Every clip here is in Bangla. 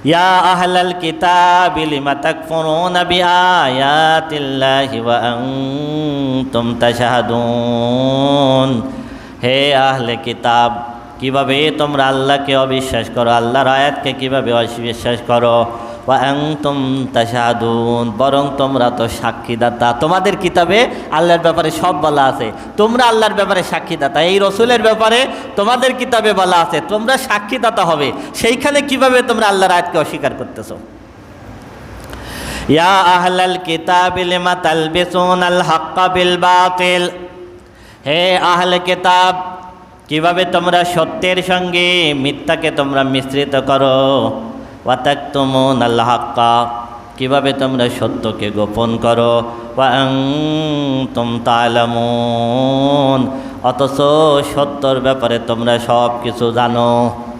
ইয়া আহলাল কিতাবি লিমা তাকফুরুনা বিআয়াতিল্লাহি ওয়া আনতুম তাশহাদুন। হে আহলে কিতাব, কিভাবে তোমরা আল্লাহকে অবিশ্বাস করো, আল্লাহর আয়াতকে কিভাবে অবিশ্বাস করো। ওয়া আনতুম তাশহাদুন, বরং তোমরা তো সাক্ষীদাতা। তোমাদের কিতাবে আল্লাহর ব্যাপারে সব বলা আছে, তোমরা আল্লাহর ব্যাপারে সাক্ষীদাতা। এই রসুলের ব্যাপারে তোমাদের কিতাবে বলা আছে তোমরা সাক্ষীদাতা হবে, সেইখানে কিভাবে তোমরা আল্লাহর আয়াতকে অস্বীকার করতেছো। ইয়া আহলাল কিতাবি লিমা তালবিসুনাল হাক্কা বিল বাতিল। হে আহলে কিতাব, কিভাবে তোমরা সত্যের সঙ্গে মিথ্যাকে তোমরা মিশ্রিত করো। ওয়া তাকতুমুনাল হাক্কা, কিভাবে তোমরা সত্যকে গোপন করো। ওয়া আনতুম তা'লামুন, অথচ সত্যর ব্যাপারে তোমরা সব কিছু জানো।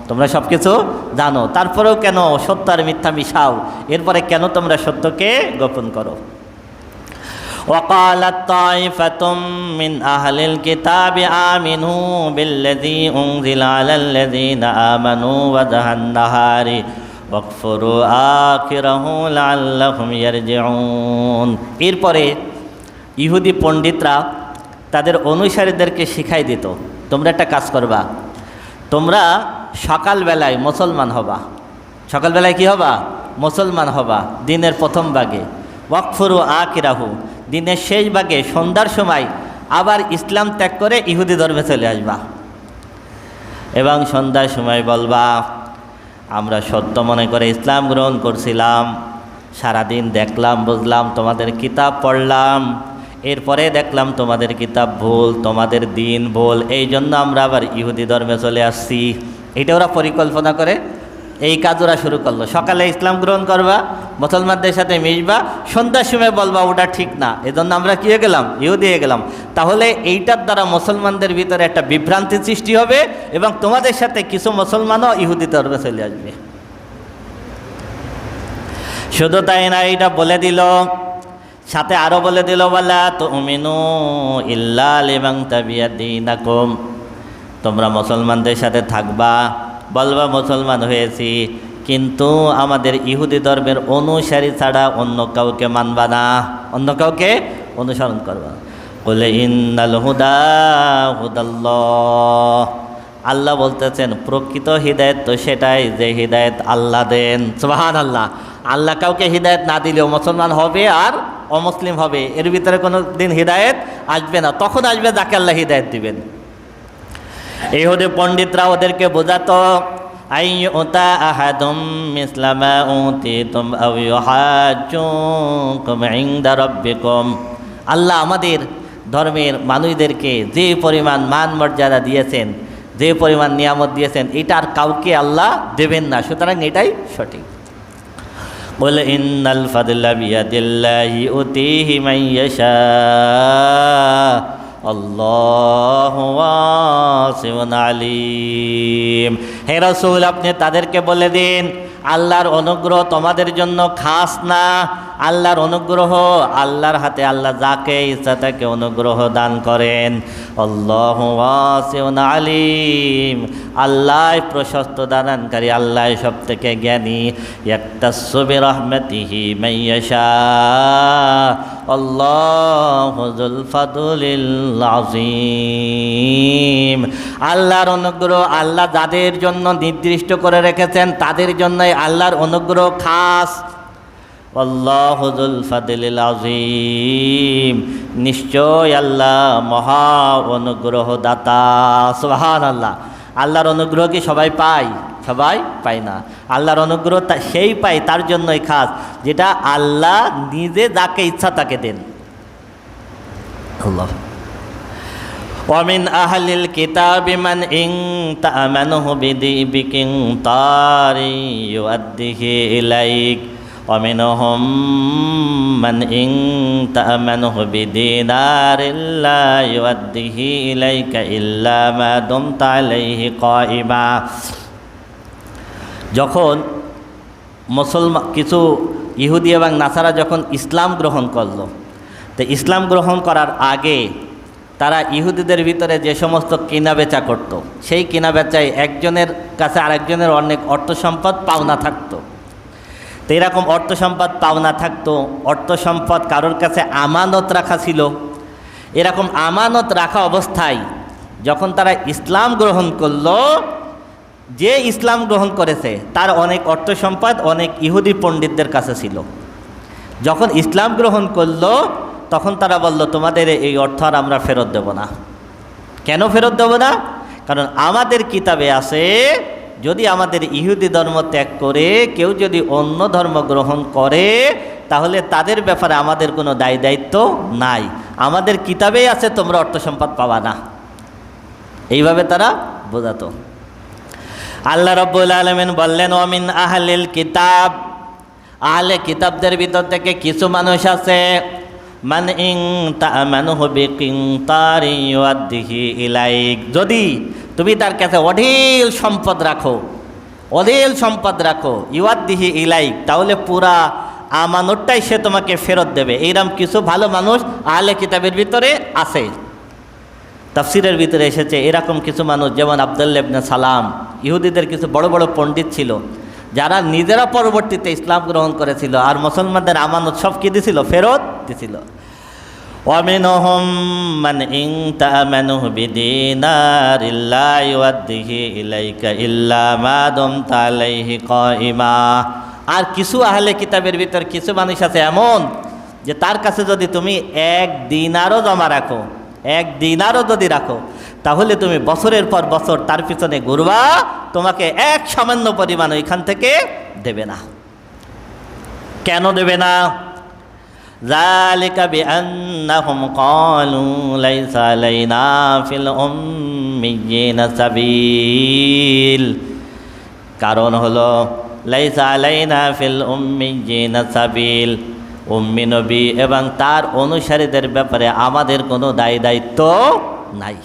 তোমরা সব কিছু জানো, তারপরেও কেন সত্য আর মিথ্যা মিশাও? এরপরে কেন তোমরা সত্যকে গোপন করো? وقالت طائفة من أهل الكتاب آمنوا بالذي أنزل على الذين آمنوا وجه النهار واكفروا آخره لعلهم يرجعون। এরপরে ইহুদি পণ্ডিতরা তাদের অনুসারীদেরকে শিখাই দিত, তোমরা একটা কাজ করবা, তোমরা সকালবেলায় মুসলমান হবা। সকালবেলায় কি হবা? মুসলমান হবা দিনের প্রথম ভাগে। ওয়াকফুরু আখিরাহু, দিনের শেষ ভাগে সন্ধ্যার সময় আবার ইসলাম ত্যাগ করে ইহুদি ধর্মে চলে আসবা এবং সন্ধ্যার সময় বলবা আমরা সত্য মনে করে ইসলাম গ্রহণ করছিলাম, সারাদিন দেখলাম বুঝলাম, তোমাদের কিতাব পড়লাম, এরপরে দেখলাম তোমাদের কিতাব ভুল, তোমাদের দিন ভুল, এই জন্য আমরা আবার ইহুদি ধর্মে চলে আসছি। এটা ওরা পরিকল্পনা করে এই কাজ ওরা শুরু করলো। সকালে ইসলাম গ্রহণ করবা, মুসলমানদের সাথে মিশবা, সন্ধ্যার সময় বলবা ওটা ঠিক না, এজন্য আমরা কী হয়ে গেলাম? ইহুদি হয়ে গেলাম। তাহলে এইটার দ্বারা মুসলমানদের ভিতরে একটা বিভ্রান্তি সৃষ্টি হবে এবং তোমাদের সাথে কিছু মুসলমানও ইহুদি ধর্মে চলে আসবে। শুধু তাই না, এইটা বলে দিল, সাথে আরও বলে দিল ওয়ালা তুমিনু ইল্লা লিমান তাবিয়া দীনাকুম, তোমরা মুসলমানদের সাথে থাকবা, বলবা মুসলমান হয়েছি, কিন্তু আমাদের ইহুদি ধর্মের অনুসারী ছাড়া অন্য কাউকে মানবা না, অন্য কাউকে অনুসরণ করবা। বলে ইন্নাল হুদা হুদাল্লাহ, আল্লাহ বলতেছেন প্রকৃত হিদায়ত তো সেটাই যে হিদায়ত আল্লাহ দেন। সুবহানাল্লাহ। আল্লাহ কাউকে হিদায়ত না দিলেও মুসলমান হবে আর অমুসলিম হবে, এর ভিতরে কোনো দিন হিদায়ত আসবে না। তখন আসবে যাকে আল্লাহ হিদায়ত দিবেন। ইহুদি পণ্ডিতরা ওদেরকে বোঝাতো আইয়ুতা আহাদুম মিসলা মা উতিতুম আও ইউহাজ্জুকুম ইনদা রাব্বিকুম, আল্লাহ আমাদের ধর্মের মানুষদেরকে যে পরিমাণ মান মর্যাদা দিয়েছেন, যে পরিমাণ নিয়ামত দিয়েছেন, এটা আর কাউকে আল্লাহ দেবেন না, সুতরাং এটাই সঠিক। বলে ইন্নাল ফাদলা বিয়াদিল্লাহি উতিহি মান ইয়াশা আল্লাহু ওয়াসিউন আলিম। হে রাসূল, আপনি তাদেরকে বলে দিন আল্লাহর অনুগ্রহ তোমাদের জন্য খাস না, আল্লাহর অনুগ্রহ আল্লাহর হাতে, আল্লাহ যাকে ইচ্ছা তাকে অনুগ্রহ দান করেন। আল্লাহু ওয়াসিউন আলিম, আল্লাহ প্রশস্ত দানকারী, আল্লাহ সব থেকে জ্ঞানী। ইয়াক্তাসু বিরহমাতিহি মান ইয়াশা আল্লাহু যুল ফাদলিল আযীম। আল্লাহর অনুগ্রহ আল্লাহ যাদের জন্য নির্দিষ্ট করে রেখেছেন তাদের জন্যই আল্লাহর অনুগ্রহ খাস। আল্লাহু যুল ফাদলিল আযীম, নিশ্চয় আল্লাহ মহা অনুগ্রহ দাতা। সুবহানাল্লাহ। আল্লাহর অনুগ্রহ কি সবাই পায়? সবাই পায় না। আল্লাহর অনুগ্রহ সেই পায়, তার জন্যই খাস, যেটা আল্লাহ নিজে যাকে ইচ্ছা তাকে দেন। আল্লাহ ومن أهل الكتاب من إن تأمنه بقنطار يؤديه إليك ومنهم من إن تأمنه بدينار لا يؤديه إليك إلا ما دمت عليه قائما। যখন মুসলমান কিছু ইহুদি এবং নাসারা যখন ইসলাম গ্রহণ করলো, তো ইসলাম গ্রহণ করার আগে তারা ইহুদিদের ভিতরে যে সমস্ত কেনাবেচা করত, সেই কেনাবেচায় একজনের কাছে আরেকজনের অনেক অর্থ সম্পদ পাওনা থাকতো। তো এরকম অর্থ সম্পদ পাওনা থাকতো, অর্থ সম্পদ কারোর কাছে আমানত রাখা ছিল। এরকম আমানত রাখা অবস্থায় যখন তারা ইসলাম গ্রহণ করলো, যে ইসলাম গ্রহণ করেছে তার অনেক অর্থ সম্পদ অনেক ইহুদি পণ্ডিতদের কাছে ছিল। যখন ইসলাম গ্রহণ করলো তখন তারা বলল, তোমাদের এই অর্থ আর আমরা ফেরত দেব না। কেন ফেরত দেব না? কারণ আমাদের কিতাবে আছে, যদি আমাদের ইহুদি ধর্ম ত্যাগ করে কেউ যদি অন্য ধর্ম গ্রহণ করে তাহলে তাদের ব্যাপারে আমাদের কোনো দায় দায়িত্ব নাই। আমাদের কিতাবেই আছে তোমরা অর্থ সম্পদ পাবা না। এইভাবে তারা বোঝাতো। আল্লাহ রাব্বুল আলামিন বললেন, ওয়ামিন আহলিল কিতাব, আহলে কিতাবদের ভিতর থেকে কিছু মানুষ আছে, মান ইন তা'মানুহু বিকিনতারি ইউআদ্দিহি ইলাইক, যদি তুমি তার কাছে অঢেল সম্পদ রাখো, অঢেল সম্পদ রাখো, ইউআদ্দিহি ইলাইক, তাহলে পুরা আমানতটাই সে তোমাকে ফেরত দেবে। এইরকম কিছু ভালো মানুষ আহলে কিতাবের ভিতরে আছে। তাফসিরের ভিতরে এসেছে এরকম কিছু মানুষ, যেমন আব্দুল্লাহ ইবনে সালাম, ইহুদিদের কিছু বড় বড় পণ্ডিত ছিল, যারা নিজেরা পরবর্তীতে ইসলাম গ্রহণ করেছিল আর মুসলমানদের আমানত সব কি দিছিল? ফেরত দিছিল। ওয়ামিনহুম মান ইন তা'মানুহু বিদিনারিন লা ইউআদ্দিহি ইলাইকা ইল্লা মা দুমতা আলাইহি কাইমা। আর কিছু আহলে কিতাবের ভিতর কিছু মানুষ আছে এমন যে তার কাছে যদি তুমি 1 দিনারও জমা রাখো, 1 দিনারও যদি রাখো, তাহলে তুমি বছরের পর বছর তার পিছনে ঘুরবা, তোমাকে এক সামান্য পরিমাণ ওইখান থেকে দেবে না। কেন দেবে না? যালিকা বিআন্নাহুম ক্বালু লাইসা আলাইনা ফিল উম্মিয়িনা সাবিল, কারণ হলো লাইসা আলাইনা ফিল উম্মিয়িনা সাবিল, উম্মি নবী এবং তার অনুসারীদের ব্যাপারে আমাদের কোনো দায় দায়িত্ব নাই।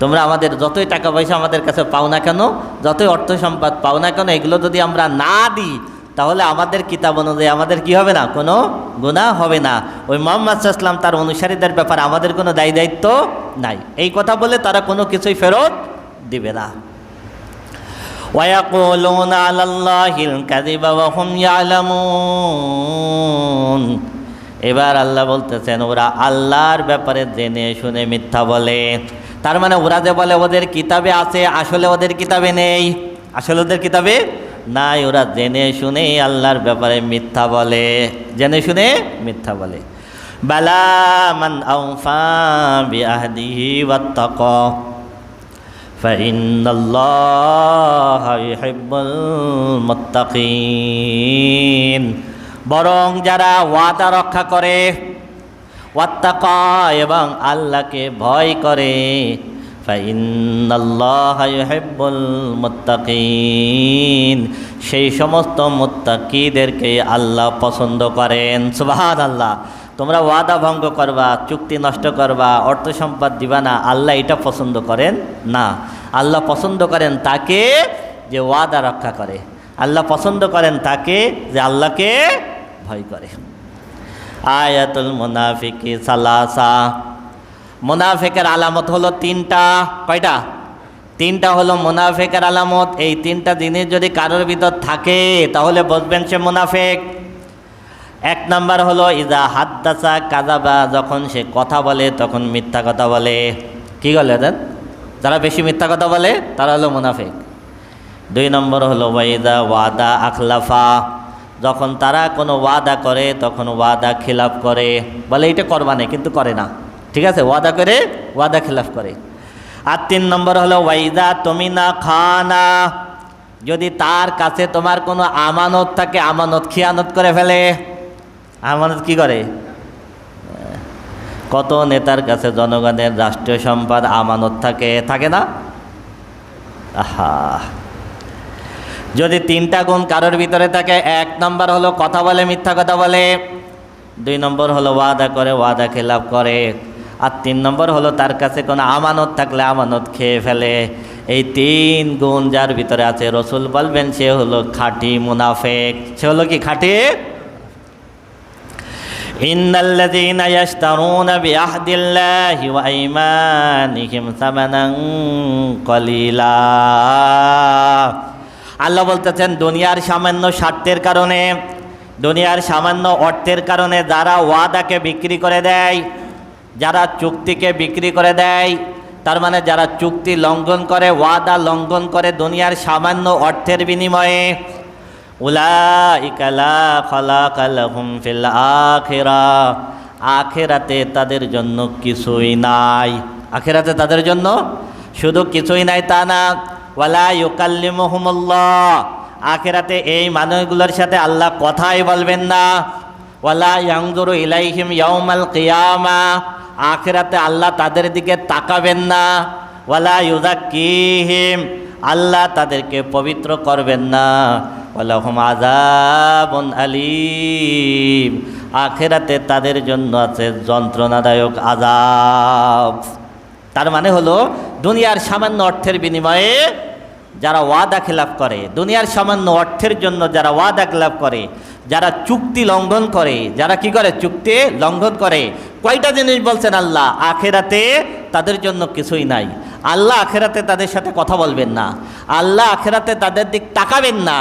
তোমরা আমাদের যতই টাকা পয়সা আমাদের কাছে পাও না কেন, যতই অর্থ সম্পদ পাও না কেন, এগুলো যদি আমরা না দিই তাহলে আমাদের কিতাব অনুযায়ী আমাদের কি হবে না? কোনো গুনাহ হবে না। ওই মুহাম্মদ সাল্লাল্লাহু আলাইহি ওয়াসাল্লাম তার অনুসারীদের ব্যাপারে আমাদের কোনো দায় দায়িত্ব নাই। এই কথা বলে তারা কোনো কিছুই ফেরত দিবে না। ওয়ায়াকুলুনা আলাল্লাহিল কাযিবা ওয়া হুম ইয়ালামুন। এবার আল্লাহ বলতেছেন, ওরা আল্লাহর ব্যাপারে জেনে শুনে মিথ্যা বলে। তার মানে ওরা যে বলে ওদের কিতাবে আছে, আসলে ওদের কিতাবে নেই, আসলে ওদের কিতাবে নাই। ওরা জেনে শুনে আল্লাহর ব্যাপারে মিথ্যা বলে, জেনে শুনে মিথ্যা বলে। বালা মান আওফা বিআহদিহি ওয়াত্তাকা ফাইন্নাল্লাহা ইউহিব্বুল মুত্তাকিন। বরং যারা ওয়াদা রক্ষা করে, ওয়াত্তাকা এবং আল্লাহকে ভয় করে, ফাইন্নাল্লাহা ইউহিব্বুল মুত্তাকিন, সেই সমস্ত মুত্তাকিদেরকে আল্লাহ পছন্দ করেন। সুবহানাল্লাহ। তোমরা ওয়াদা ভঙ্গ করবা, চুক্তি নষ্ট করবা, অর্থ সম্পদ দিবা না, আল্লাহ এটা পছন্দ করেন না। আল্লাহ পছন্দ করেন তাকে যে ওয়াদা রক্ষা করে, আল্লাহ পছন্দ করেন তাকে যে আল্লাহকে ভয় করে। আয়াতুল মুনাফিকি সালাসা, মুনাফিকের আলামত হলো 3টা। কয়টা? 3টা হলো মুনাফিকের আলামত। এই 3টা জিনিস যদি কারোর ভিতর থাকে তাহলে বুঝবেন সে মুনাফিক। 1 নাম্বার হলো ইজা হাদ্দাসা কাযাবা, যখন সে কথা বলে তখন মিথ্যা কথা বলে। কি বলে? যারা বেশি মিথ্যা কথা বলে তারা হলো মুনাফিক। 2 নম্বর হলো ওয়াইদা ওয়াদা আখলাফা, যখন তারা কোনো ওয়াদা করে তখন ওয়াদা খিলাফ করে, বলে এটা করবা না কিন্তু করে না, ঠিক আছে, ওয়াদা করে ওয়াদা খিলাফ করে। আর 3 নম্বর হলো ওয়াইদা তুমিনা খানা, যদি তার কাছে তোমার কোনো আমানত থাকে, আমানত খিয়ানত করে ফেলে। আমানত কি করে? কত নেতার কাছে জনগণের রাষ্ট্রীয় সম্পদ আমানত থাকে, থাকে না? আহা, যদি 3টা গুণ কারোর ভিতরে থাকে, 1 নম্বর হলো কথা বলে, মিথ্যা কথা বলে। 2 নম্বর হলো ওয়াদা করে, ওয়াদা খেলাফ করে। আর 3 নম্বর হলো তার কাছে কোনো আমানত থাকলে আমানত খেয়ে ফেলে। এই 3 গুণ যার ভিতরে আছে, রসুল বলবেন সে হলো খাঁটি মুনাফিক। সে হলো কি? খাঁটি। ইন্নাল্লাযীনা ইয়াশতারুনা বিআহদিল্লাহি ওয়া আইমানিহিম সামানান কলিলা, আল্লাহ বলতেছেন দুনিয়ার সামান্য স্বার্থের কারণে, দুনিয়ার সামান্য অর্থের কারণে যারা ওয়াদাকে বিক্রি করে দেয়, যারা চুক্তিকে বিক্রি করে দেয়, তার মানে যারা চুক্তি লঙ্ঘন করে, ওয়াদা লঙ্ঘন করে দুনিয়ার সামান্য অর্থের বিনিময়ে, উলাইকা লা খালাকা লাহুম ফিল আখিরাহ, আখিরাতে তাদের জন্য কিছুই নাই। আখিরাতে তাদের জন্য শুধু কিছুই নাই তা না, ওয়ালা ইউকাল্লিমুহুমুল্লাহ, আখিরাতে এই মানুষগুলোর সাথে আল্লাহ কথাই বলবেন না। ওয়ালা ইয়ানজুরু ইলাইহিম ইয়াউমাল কিয়ামাহ, আখিরাতে আল্লাহ তাদের দিকে তাকাবেন না। ওয়ালা ইউযাক্কিহিম, আল্লাহ তাদেরকে পবিত্র করবেন না। ওয়ালাহুম আযাবুন আলীম, আখিরাতে তাদের জন্য আছে যন্ত্রণাদায়ক আযাব। তার মানে হলো দুনিয়ার সামান্য অর্থের বিনিময়ে যারা ওয়াদা খেলাপ করে, দুনিয়ার সামান্য অর্থের জন্য যারা ওয়াদা খেলাপ করে, যারা চুক্তি লঙ্ঘন করে, যারা কি করে চুক্তি লঙ্ঘন করে, কয়টা জিনিস বলছেন আল্লাহ, আখেরাতে তাদের জন্য কিছুই নাই। আল্লাহ আখেরাতে তাদের সাথে কথা বলবেন না, আল্লাহ আখেরাতে তাদের দিক তাকাবেন না,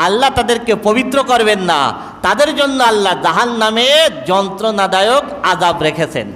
আল্লাহ তাদেরকে পবিত্র করবেন না, তাদের জন্য আল্লাহ জাহান্নামে যন্ত্রণাদায়ক আযাব রেখেছেন।